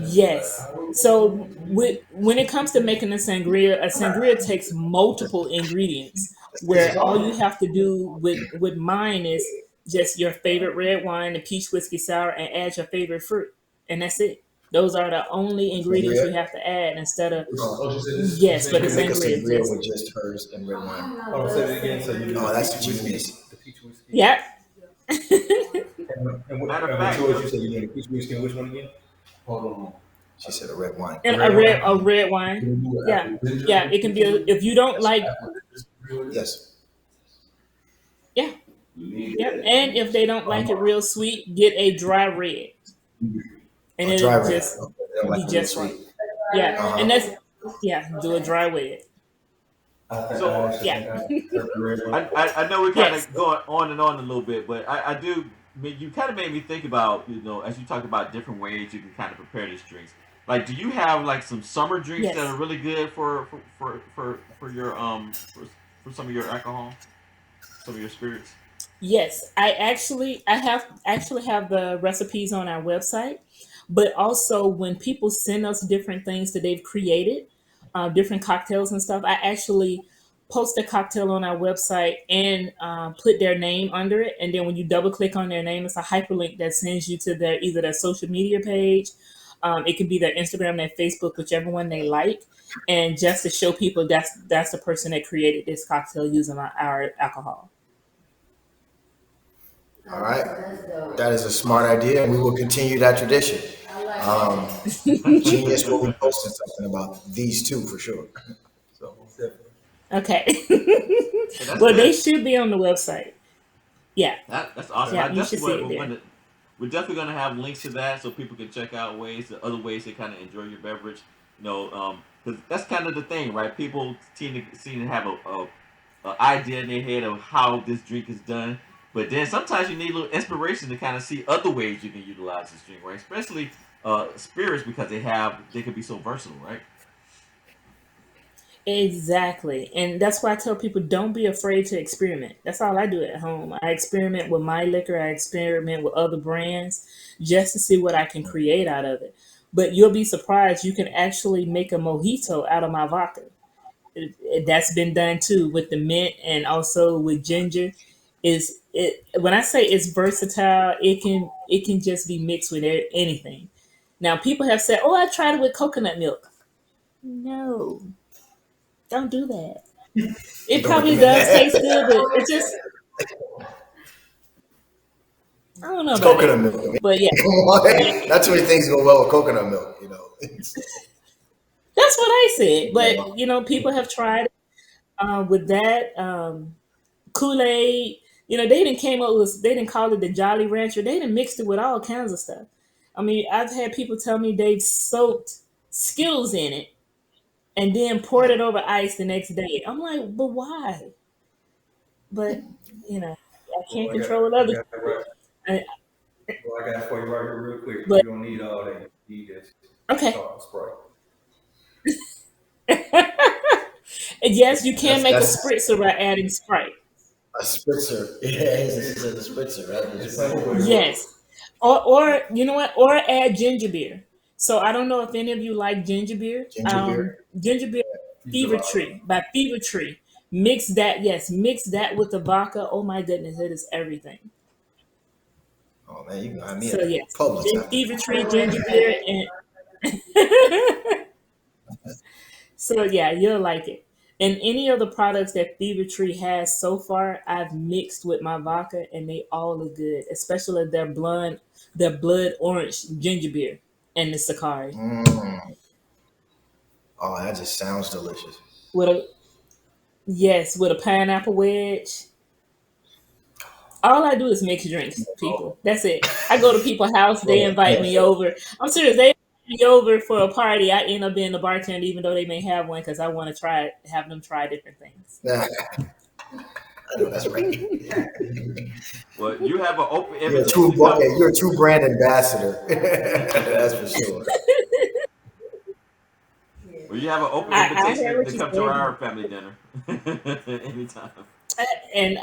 Yes. So when it comes to making a sangria takes multiple ingredients. Is it Where all you on? have to do with mine is just your favorite red wine, the peach whiskey sour, and add your favorite fruit, and that's it. Those are the only ingredients Sangria? you have to add instead of Oh, she said this. You yes said for You the can make a sangria. sangria Just with just hers and red wine. I Hold on, say love that again. So you do Oh, the that's peach whiskey, genius. the peach whiskey, yeah. Matter of and what fact, yours you said you doing the peach whiskey and which one again? Hold on. She said a red wine. A And red wine. a red Can wine. we do it Yeah, apple ginger? yeah. It can be if you don't Yes. like Apple ginger. Yes. yeah, You need yeah. that. And if they don't like it real sweet, get a dry red, and A dry it'll red. just Okay. They don't like be it real just right. sweet. Yeah, and Uh-huh. that's yeah. Do a dry red. so I actually Yeah. think I heard the red one. I know we're kind Yes. of going on and on a little bit, but I do. I mean, you kind of made me think about, as you talk about different ways you can kind of prepare these drinks. Like, do you have like some summer drinks that are Yes. really good for your for some of your alcohol, some of your spirits? Yes. I actually have the recipes on our website, but also when people send us different things that they've created, different cocktails and stuff, I actually post a cocktail on our website and put their name under it. And then when you double click on their name, it's a hyperlink that sends you to their social media page. It can be their Instagram, their Facebook, whichever one they like. And just to show people that's the person that created this cocktail using our alcohol. All right. That's dope. That is a smart idea, and we will continue that tradition. I like Um, that. Genius will be posting something about these two for sure. So, Most definitely. Okay. So that's Well, they good. should be on the website. Yeah. That's awesome. Yeah, I you should definitely see want it we're there. gonna we're definitely gonna have links to that so people can check out other ways to kind of enjoy your beverage. Because that's kind of the thing, right? People seem to have a idea in their head of how this drink is done, but then sometimes you need a little inspiration to kind of see other ways you can utilize this drink, right? Especially spirits because they can be so versatile, right? Exactly. And that's why I tell people don't be afraid to experiment. That's all I do at home. I experiment with my liquor, I experiment with other brands just to see what I can create out of it. But you'll be surprised you can actually make a mojito out of my vodka. That's been done too with the mint and also with ginger. Is it when I say it's versatile, it can just be mixed with anything. Now people have said, "Oh, I tried it with coconut milk." No, don't do that. It don't probably recommend does taste that. good, but it just I don't know It's about it. coconut milk. I mean, But yeah, come on. Not too many things go well with coconut milk, you know. that's what I said. Yeah. But people have tried it, with that Kool Aid. They didn't call it the Jolly Rancher. They didn't mixed it with all kinds of stuff. I mean, I've had people tell me they've soaked Skittles in it and then poured it over ice the next day. I'm like, but why? But I can't Well, control I other got it right. people. Well, I got it for you right here, real quick. But You don't need all that. You need this okay. salt and Sprite. And yes, you can make a That's spritzer by adding Sprite. a spritzer. Yeah, he said a spritzer, right? It's the same way it works. Yes. Or you know what? Or add ginger beer. So I don't know if any of you like ginger beer. Ginger beer. Ginger beer You Fever gelato. Tree by Fever Tree. Mix that with the vodka. Oh my goodness, it is everything. Oh man, you got me So at yes, Publix after Fever that. Tree ginger beer and so yeah, you'll like it. And any of the products that Fever Tree has so far, I've mixed with my vodka, and they all look good. Especially their blood orange ginger beer, and the Sakari Mm. Oh, that just sounds delicious. with a yes with a pineapple wedge. All I do is mix drinks, people. That's it. I go to people's house, they invite me over. I'm serious. They invite me over for a party. I end up being the bartender, even though they may have one, because I want to have them try different things. I know that's right. Well, you have an open You're a invitation to come. you're a true brand ambassador. That's for sure. Well, you have an open I invitation hear to what you come to said, our family dinner anytime. and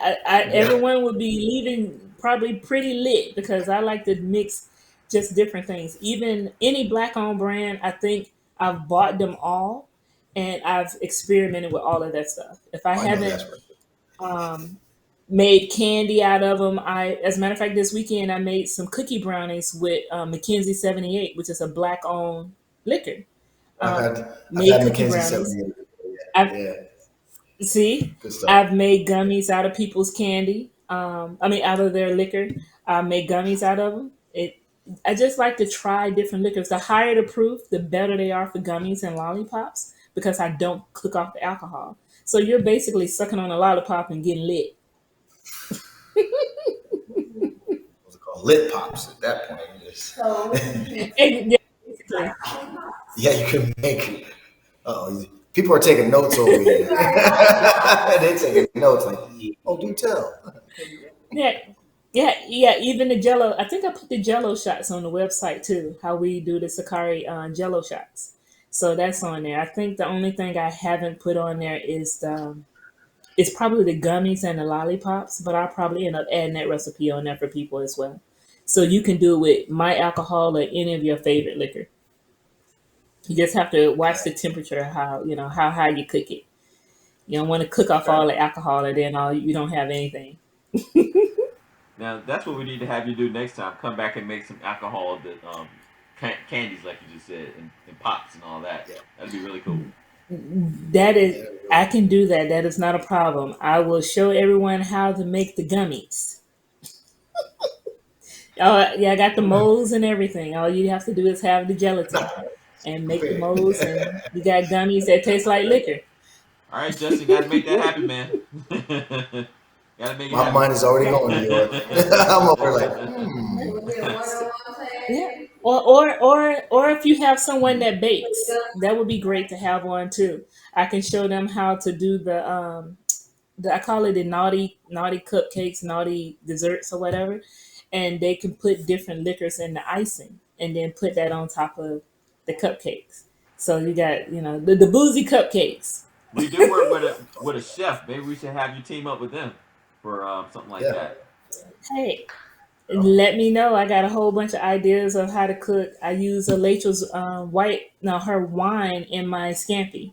everyone will be leaving probably pretty lit because I like to mix just different things. Even any black-owned brand, I think I've bought them all, and I've experimented with all of that stuff. If I I know that's haven't right. um, made candy out of them. As a matter of fact, this weekend I made some cookie brownies with Mackenzie 78, which is a black owned liquor. I've Um, had I've made had cookie Mackenzie brownies. 78. I've Yeah, see, good stuff. I've made gummies out of people's candy. I mean, out of their liquor. I make gummies out of them. I just like to try different liquors. The higher the proof, the better they are for gummies and lollipops because I don't cook off the alcohol. So you're basically sucking on a lollipop and getting lit. What's it called? Lit pops at that point. So what you can Yeah, basically. Yeah, you can make. Oh, people are taking notes over here. They're taking notes like, oh, do tell. Yeah, yeah. Even the Jello. I think I put the Jello shots on the website too. How we do the Sakari Jello shots. So that's on there. I think the only thing I haven't put on there is it's probably the gummies and the lollipops. But I'll probably end up adding that recipe on there for people as well. So you can do it with my alcohol or any of your favorite liquor. You just have to watch the temperature, how how high you cook it. You don't want to cook off Okay. all the alcohol and then you don't have anything. Now that's what we need to have you do next time. Come back and make some alcohol that candies like you just said and pops and all that. Yeah. That'd be really cool. That is, I can do that. That is not a problem. I will show everyone how to make the gummies. Oh, yeah, I got the molds and everything. All you have to do is have the gelatin and make the molds, and you got gummies that taste like liquor. All right, Justin, got to make that happen, man. Got to make it My happen. mind is already going to New York. I'm over like, we'll get a one-on-one Yeah. class. Or if you have someone that bakes, that would be great to have on too. I can show them how to do the I call it the naughty cupcakes, naughty desserts or whatever, and they can put different liquors in the icing and then put that on top of the cupcakes. So you got the boozy cupcakes. We do work with a chef. Maybe we should have you team up with them for something like yeah. that. Hey, let me know. I got a whole bunch of ideas of how to cook. I use Alach's her wine in my scampi.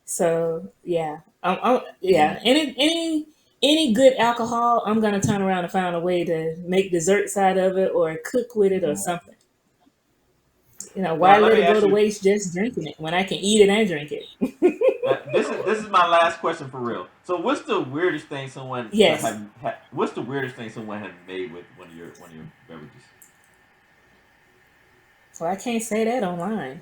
So yeah, yeah. Any good alcohol, I'm gonna turn around and find a way to make desserts out of it or cook with it or something. Why Now let let me it go ask to you. waste just drinking it when I can eat it and drink it? This is my last question for real. So, what's the weirdest thing someone Yes. what's the weirdest thing someone has made with one of your beverages? So I can't say that online.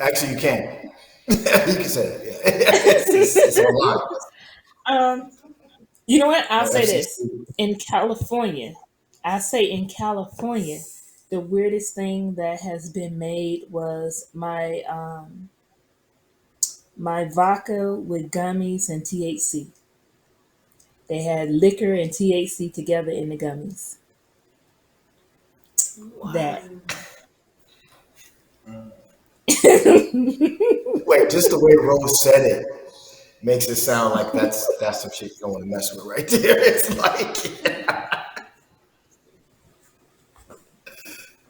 Actually, you can. You can say that. Yeah. It's online. Um, you know what? I'll No say this. FCC. In California, I say in California, the weirdest thing that has been made was my vodka with gummies and THC. They had liquor and THC together in the gummies. That. Wait, just the way Rose said it makes it sound like that's some shit you don't want to mess with right there. It's like,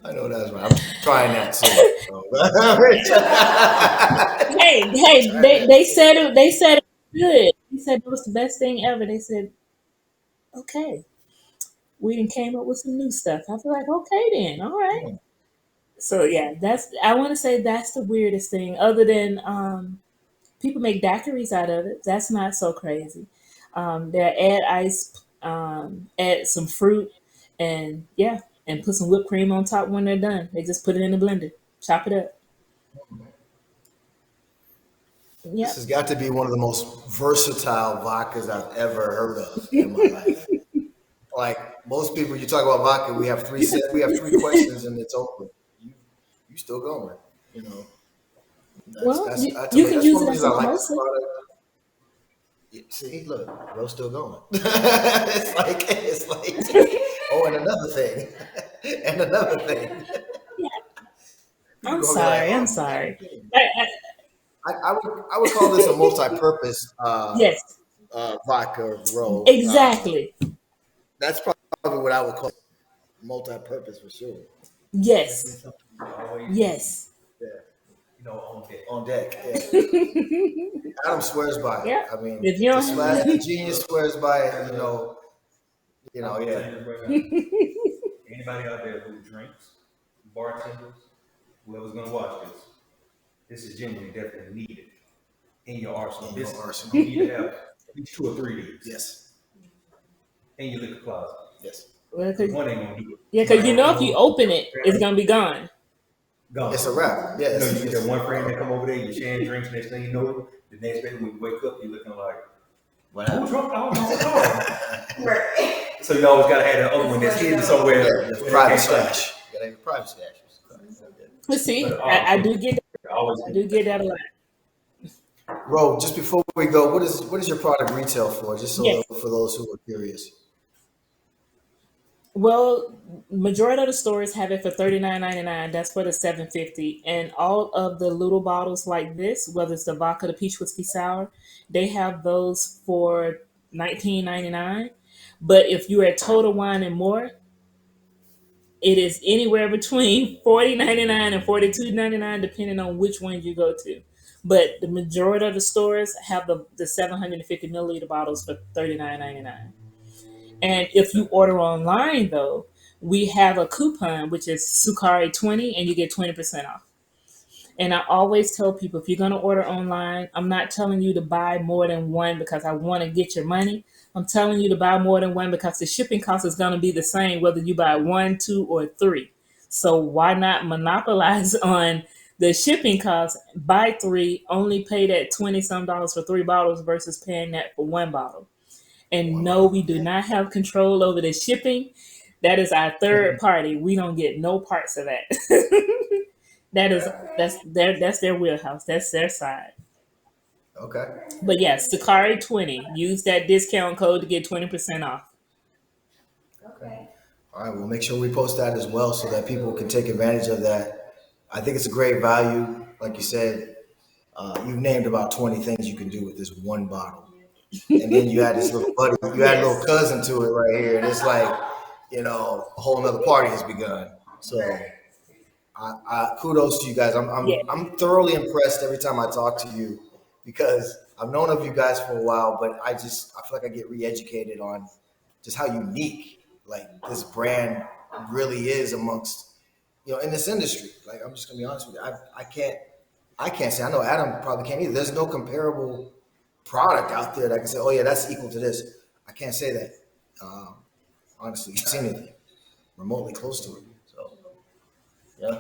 I know that's right. I'm trying that soon. hey, they said it. They said it was good. They said it was the best thing ever. They said, okay. we done came up with some new stuff. I feel like, okay then, all right. Hmm. So yeah, that's I want to say that's the weirdest thing. Other than people make daiquiris out of it. That's not so crazy. They add ice, add some fruit, and yeah, and put some whipped cream on top when they're done. They just put it in the blender, chop it up. This Yep. has got to be one of the most versatile vodkas I've ever heard of in my life. Like most people, you talk about vodka, we have three questions and it's over. You you still going, you know. Well, To you me, can that's use one of it the as reasons a I like this mimosa. product. See, look, bro's still going. It's like, oh, and another thing, and another thing. Yeah. People I'm gonna be like, sorry. I'm oh man, sorry. I, I would call this a multi-purpose yes, vodka roll. exactly. That's probably what I would call multi-purpose for sure. Definitely Yes, something you always need, yes. Yeah, on deck. on deck. Yeah. Yeah. Adam swears by it. I mean, If you the don't, Slash the genius swears by it. I'm gonna Yeah. tell you this right now. Anybody out there who drinks, bartenders, whoever's gonna watch this is genuinely definitely needed in your arsenal. In your This arsenal. you need to have at least 2 or 3 of these Yes. in your liquor closet. Yes. well, Because one ain't gonna do it. yeah, because you know if you open it, it's gonna be gone. Gone. It's a wrap. You Yes. get that one friend that come over there, you sharing drinks, next thing you know, the next day when you wake up, you're looking like, What who happened? drunk? I don't know. Right. So you always gotta have that other one that's hidden somewhere. Yeah, the private stash. You gotta have your private stash. But see, But I do get that. always I do get that a lot. Ro, just before we go, what is your product retail for? Just so Yes. for those who are curious. Well, majority of the stores have it for $39.99. That's for the 750. And all of the little bottles like this, whether it's the vodka, the peach whiskey sour, they have those for $19.99. But if you're at Total Wine and More, it is anywhere between $40.99 and $42.99, depending on which one you go to. But the majority of the stores have the 750 milliliter bottles for $39.99. And if you order online, though, we have a coupon, which is Sukari 20, and you get 20% off. And I always tell people if you're going to order online, I'm not telling you to buy more than one because I want to get your money. I'm telling you to buy more than one because the shipping cost is going to be the same whether you buy one, two, or three. So why not monopolize on the shipping cost? Buy three, only pay that 20 some dollars for 3 bottles versus paying that for 1 bottle. And no, we do not have control over the shipping. That is our third party. We don't get no parts of that. That is that's their wheelhouse. That's their side. Okay. But yes, Sakari 20. Use that discount code to get 20% off. Okay. All right. We'll make sure we post that as well so that people can take advantage of that. I think it's a great value. Like you said, you've named about 20 things you can do with this one bottle. And then you add this little buddy, you add a little cousin to it right here, and it's like, a whole nother party has begun. So, kudos to you guys. Yeah. I'm thoroughly impressed every time I talk to you because I've known of you guys for a while, but I feel like I get re-educated on just how unique like this brand really is amongst in this industry. Like I'm just gonna be honest with you, I can't say. I know Adam probably can't either. There's no comparable product out there that can say, oh yeah, that's equal to this. I can't say that. Honestly, seen anything remotely close to it. So yeah.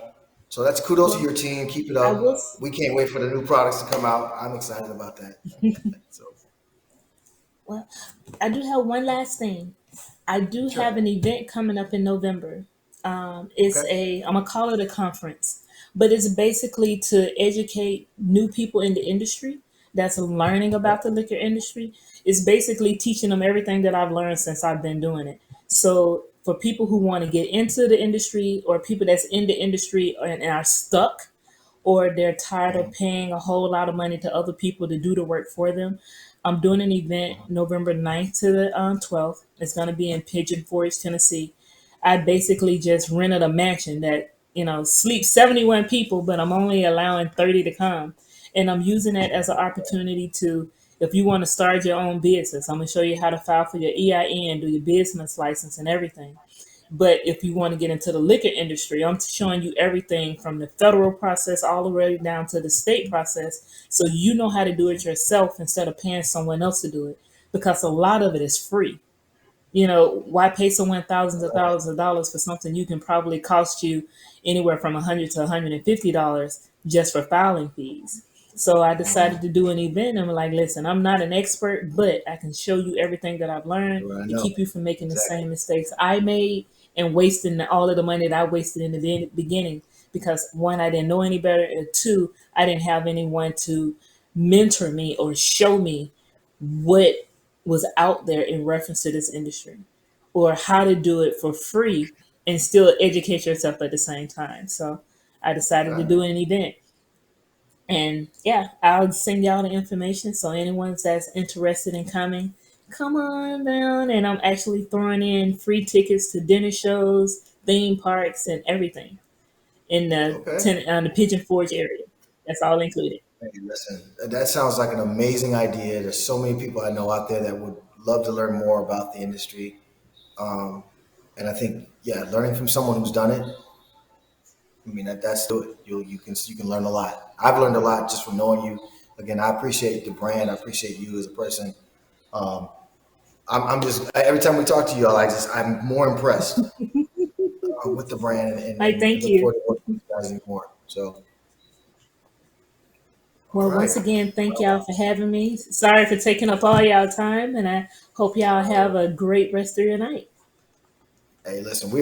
So that's kudos to your team. Keep it I up. will. We can't wait for the new products to come out. I'm excited about that. So Well, I do have one last thing. I do have an event coming up in November. It's okay. I'm gonna call it a conference, but it's basically to educate new people in the industry that's learning about the liquor industry. It's basically teaching them everything that I've learned since I've been doing it. So for people who want to get into the industry or people that's in the industry and are stuck or they're tired of paying a whole lot of money to other people to do the work for them. I'm doing an event November 9th to the 12th. It's going to be in Pigeon Forge, Tennessee. I basically just rented a mansion that, sleeps 71 people, but I'm only allowing 30 to come. And I'm using it as an opportunity to If you want to start your own business, I'm going to show you how to file for your EIN, do your business license and everything. But if you want to get into the liquor industry, I'm showing you everything from the federal process all the way down to the state process. So you know how to do it yourself instead of paying someone else to do it, because a lot of it is free. You know, why pay someone thousands of dollars for something you can probably cost you anywhere from $100 to $150 just for filing fees? So I decided to do an event. I'm like, listen, I'm not an expert, but I can show you everything that I've learned Well, I to know. keep you from making the Exactly. same mistakes I made and wasting all of the money that I wasted in the beginning. Because one, I didn't know any better, and two, I didn't have anyone to mentor me or show me what was out there in reference to this industry, or how to do it for free and still educate yourself at the same time. So I decided to Right. do an event. And yeah, I'll send y'all the information. So anyone that's interested in coming, come on down. And I'm actually throwing in free tickets to dinner shows, theme parks, and everything in Okay. the Pigeon Forge area. That's all included. Hey, listen, that sounds like an amazing idea. There's so many people I know out there that would love to learn more about the industry. Um, and I think, yeah, learning from someone who's done it. I mean, that's do it. You can learn a lot. I've learned a lot just from knowing you. Again, I appreciate the brand. I appreciate you as a person. Um, I'm just every time we talk to you, I'm more impressed with the brand, Like, and thank look you. forward to working with you guys anymore. So, all Well, right. once again, thank y'all for having me. Sorry for taking up all y'all time, and I hope y'all have a great rest of your night. Hey, listen, we